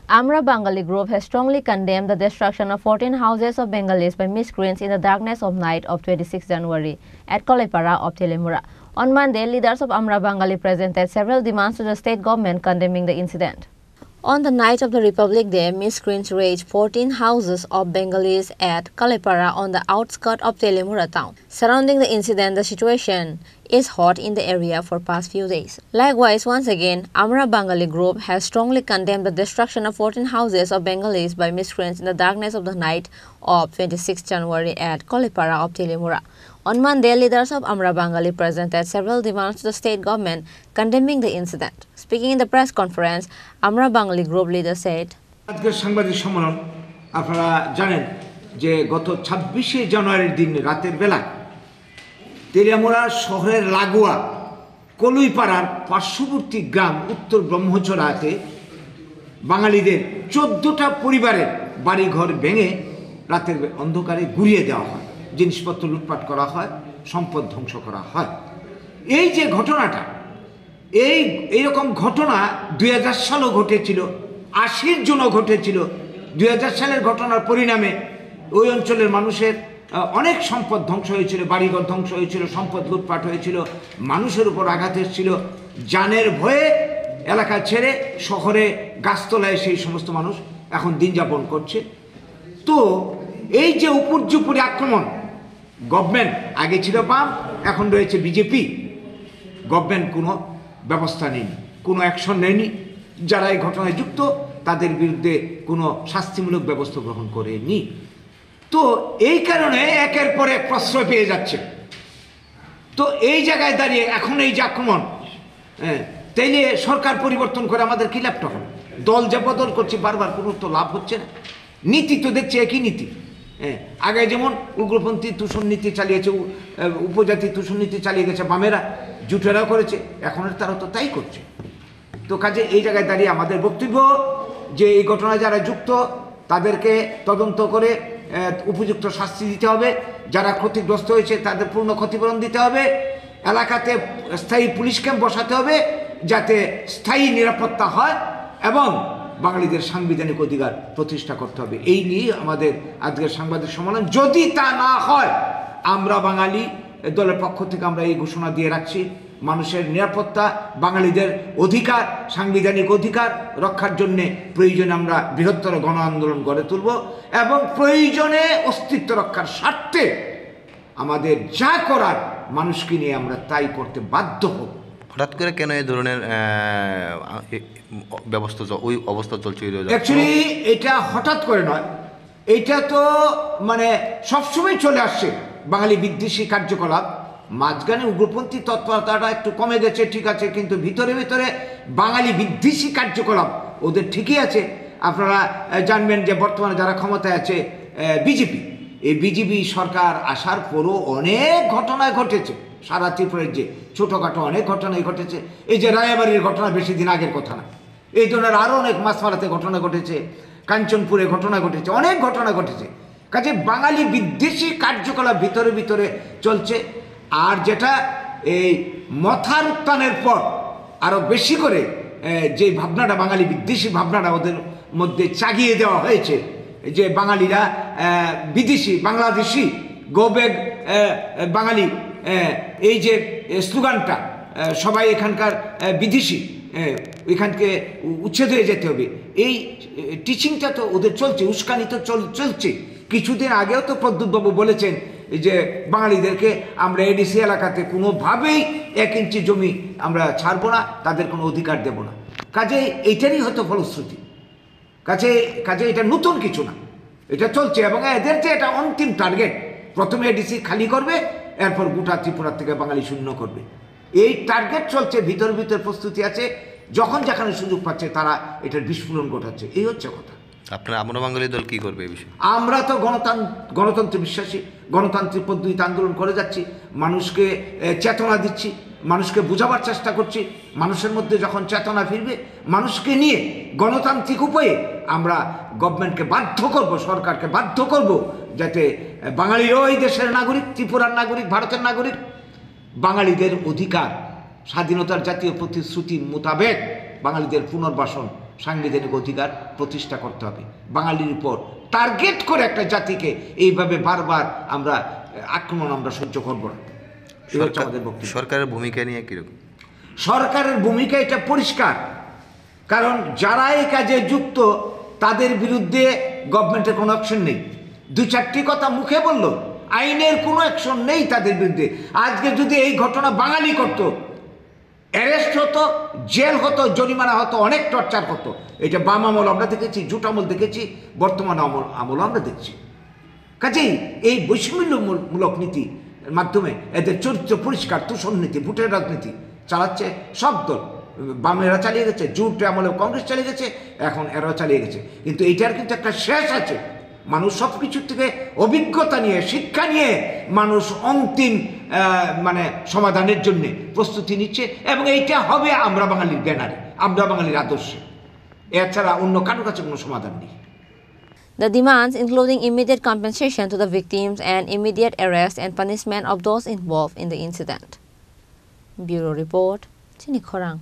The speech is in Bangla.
Amra Bengali group has strongly condemned the destruction of 14 houses of Bengalis by miscreants in the darkness of night of 26 January at Kolepara of Telemura. On Monday, leaders of Amra Bengali presented several demands to the state government condemning the incident. On the night of the Republic Day, miscreants raided 14 houses of Bengalis at Kalepara on the outskirts of Telemura town. Surrounding the incident, the situation is hot in the area for past few days. Likewise, once again, Amra Bengali group has strongly condemned the destruction of 14 houses of Bengalis by miscreants in the darkness of the night of 26 January at Kalepara of Telemura. On Monday, leaders of Amra Bengali presented several demands to the state government condemning the incident. Speaking in the press conference, Amra Bengali group leader said, আজকের সাংবাদিক সম্মেলন আপনারা জানেন যে গত 26শে জানুয়ারির দিন রাতের বেলা তেলিয়ামুড়া শহরের লাগোয়া কলুইপাড়ার পার্শ্ববর্তী গ্রাম উত্তর ব্রহ্মচড়াতে বাঙালিদের 14টা পরিবারের বাড়িঘর ভেঙে রাতের অন্ধকারে গুড়িয়ে দেওয়া হয়, জিনিসপত্র লুটপাট করা হয়, সম্পদ ধ্বংস করা হয়। এই যে ঘটনাটা, এইরকম ঘটনা 2000 সালেও ঘটেছিল, 80-র জন্য ঘটেছিল। 2000 সালের ঘটনার পরিণামে ওই অঞ্চলের মানুষের অনেক সম্পদ ধ্বংস হয়েছিল, বাড়িঘর ধ্বংস হয়েছিল, সম্পদ লুটপাট হয়েছিল, মানুষের উপর আঘাত এসেছিল। জানের ভয়ে এলাকা ছেড়ে শহরে গাছতলায় সেই সমস্ত মানুষ এখন দিন যাপন করছে। তো এই যে উপর্যুপরি আক্রমণ, গভর্নমেন্ট আগে ছিল বাম, এখন রয়েছে বিজেপি, গভর্নমেন্ট কোনো ব্যবস্থা নেয়নি, কোনো অ্যাকশন নেয়নি। যারা এই ঘটনায় যুক্ত তাদের বিরুদ্ধে কোনো শাস্তিমূলক ব্যবস্থা গ্রহণ করেনি। তো এই কারণে একের পর এক প্রশ্রয় পেয়ে যাচ্ছে। তো এই জায়গায় দাঁড়িয়ে এখন এই যে আক্রমণ, তাইলে সরকার পরিবর্তন করে আমাদের কি লাভটা হবে? দল যে বদল করছে বারবার, কোনো তো লাভ হচ্ছে না। নীতি তো দেখছি একই নীতি। আগে যেমন উগ্রপন্থী তুষণ নীতি চালিয়েছে, উপজাতি তুষণ নীতি চালিয়ে গেছে বামেরা, জুটেরাও করেছে, এখন তারা তো তাই করছে। তো কাজে এই জায়গায় দাঁড়িয়ে আমাদের বক্তব্য যে এই ঘটনায় যারা যুক্ত তাদেরকে তদন্ত করে উপযুক্ত শাস্তি দিতে হবে, যারা ক্ষতিগ্রস্ত হয়েছে তাদের পূর্ণ ক্ষতিপূরণ দিতে হবে, এলাকাতে স্থায়ী পুলিশ ক্যাম্প বসাতে হবে যাতে স্থায়ী নিরাপত্তা হয়, এবং বাঙালিদের সাংবিধানিক অধিকার প্রতিষ্ঠা করতে হবে। এই নিয়ে আমাদের আজকের সাংবাদিক সম্মেলন। যদি তা না হয়, আমরা বাঙালি দলের পক্ষ থেকে আমরা এই ঘোষণা দিয়ে রাখছি, মানুষের নিরাপত্তা, বাঙালিদের অধিকার, সাংবিধানিক অধিকার রক্ষার জন্য প্রয়োজনে আমরা বৃহত্তর গণ আন্দোলন গড়ে তুলব, এবং প্রয়োজনে অস্তিত্ব রক্ষার স্বার্থে আমাদের যা করার মানুষকে নিয়ে আমরা তাই করতে বাধ্য হব। হঠাৎ করে কেন এই ধরনের ব্যবস্থা, ওই অবস্থা চলছে? অ্যাকচুয়ালি এটা হঠাৎ করে নয়, এটা তো মানে সবসময় চলে আসছে বাঙালি বিদ্বেষী কার্যকলাপ। মাঝখানে উগ্রপন্থী তৎপরতাটা একটু কমে গেছে, ঠিক আছে, কিন্তু ভিতরে ভিতরে বাঙালি বিদ্বেষী কার্যকলাপ ওদের ঠিকই আছে। আপনারা জানবেন যে বর্তমানে যারা ক্ষমতায় আছে বিজেপি, এই বিজেপি সরকার আসার পরও অনেক ঘটনায় ঘটেছে, সারা ত্রিপুরার যে ছোটোখাটো অনেক ঘটনাই ঘটেছে। এই যে রায়াবাড়ির ঘটনা বেশি দিন আগের কথা না, এই ধরনের আরও অনেক মাছমারাতে ঘটনা ঘটেছে, কাঞ্চনপুরে ঘটনা ঘটেছে, অনেক ঘটনা ঘটেছে। কাজে বাঙালি বিদ্বেষী কার্যকলাপ ভিতরে ভিতরে চলছে। আর যেটা এই মথার উত্থানের পর আরও বেশি করে যে ভাবনাটা, বাঙালি বিদ্বেষী ভাবনাটা ওদের মধ্যে চাগিয়ে দেওয়া হয়েছে, যে বাঙালিরা বিদেশি, বাংলাদেশি, গো ব্যাক বাঙালি, এই যে স্লোগানটা, সবাই এখানকার বিদেশি, এখানকে উচ্ছেদ হয়ে যেতে হবে, এই টিচিংটা তো ওদের চলছে, উস্কানি তো চলছে। কিছুদিন আগেও তো প্রদ্যুৎবাবু বলেছেন যে বাঙালিদেরকে আমরা এডিসি এলাকাতে কোনোভাবেই 1 ইঞ্চি জমি আমরা ছাড়বো না, তাদের কোনো অধিকার দেব না। কাজে এইটারই হয়তো ফলশ্রুতি। কাজে এটা নতুন কিছু না, এটা চলছে, এবং এদের যে এটা অন্তিম টার্গেট, প্রথমে এডিসি খালি করবে, এরপর গোটা ত্রিপুরা থেকে বাঙালি শূন্য করবে, এই টার্গেট চলছে। ভিতর প্রস্তুতি আছে, যখন যেখানে সুযোগ পাচ্ছে তারা এটার বিস্ফোরণ ঘটাচ্ছে, এই হচ্ছে কথা। আপনার আমরা বাঙালি দল কি করবে এই বিষয়ে? আমরা তো গণতন্ত্রে বিশ্বাসী, গণতান্ত্রিক পদ্ধতিতে আন্দোলন করে যাচ্ছি, মানুষকে চেতনা দিচ্ছি, মানুষকে বোঝাবার চেষ্টা করছি। মানুষের মধ্যে যখন চেতনা ফিরবে, মানুষকে নিয়ে গণতান্ত্রিক উপায়ে আমরা গভর্নমেন্টকে বাধ্য করব, সরকারকে বাধ্য করব, যাতে বাঙালিও এই দেশের নাগরিক, ত্রিপুরার নাগরিক, ভারতের নাগরিক, বাঙালিদের অধিকার, স্বাধীনতার জাতীয় প্রতিশ্রুতি মোতাবেক বাঙালিদের পুনর্বাসন সাংবিধানিক অধিকার প্রতিষ্ঠা করতে হবে। বাঙালির উপর টার্গেট করে একটা জাতিকে এইভাবে বারবার আমরা আক্রমণ আমরা সহ্য করব না। এই হচ্ছে আমাদের বক্তব্য। সরকারের ভূমিকা নিয়ে কীরকম? সরকারের ভূমিকা এটা পরিষ্কার, কারণ যারা এই কাজে যুক্ত তাদের বিরুদ্ধে গভর্নমেন্টের কোনো অ্যাকশন নেই। দু চারটি কথা মুখে বলল, আইনের কোনো অ্যাকশন নেই তাদের বিরুদ্ধে। আজকে যদি এই ঘটনা বাঙালি করত, অ্যারেস্ট হতো, জেল হতো, জরিমানা হতো, অনেক টর্চার হতো। এটা বাম আমল আমরা দেখেছি, জুট আমল দেখেছি, বর্তমান আমল আমরা দেখছি। কাজেই এই বৈষম্যমূলক নীতির মাধ্যমে এদের চরিত্র পরিষ্কার, তুষণ নীতি, ভোটের রাজনীতি চালাচ্ছে সব দল। বামেরা চালিয়ে গেছে, জুট আমলে কংগ্রেস চালিয়ে গেছে, এখন এরাও চালিয়ে গেছে। কিন্তু এইটার কিন্তু একটা শেষ আছে। মানুষ সব কিছুর থেকে অভিজ্ঞতা নিয়ে, শিক্ষা নিয়ে মানুষ অন্তিম সমাধানের জন্য প্রস্তুতি নিচ্ছে, এবং এইটা হবে আমরা বাঙালির ব্যানারে, আমরা বাঙালির আদর্শে। এছাড়া অন্য কারোর কাছে কোনো সমাধান নেই। The demands, including immediate compensation to the victims and immediate arrest and punishment of those involved in the incident. Bureau Report, Chini Khorang.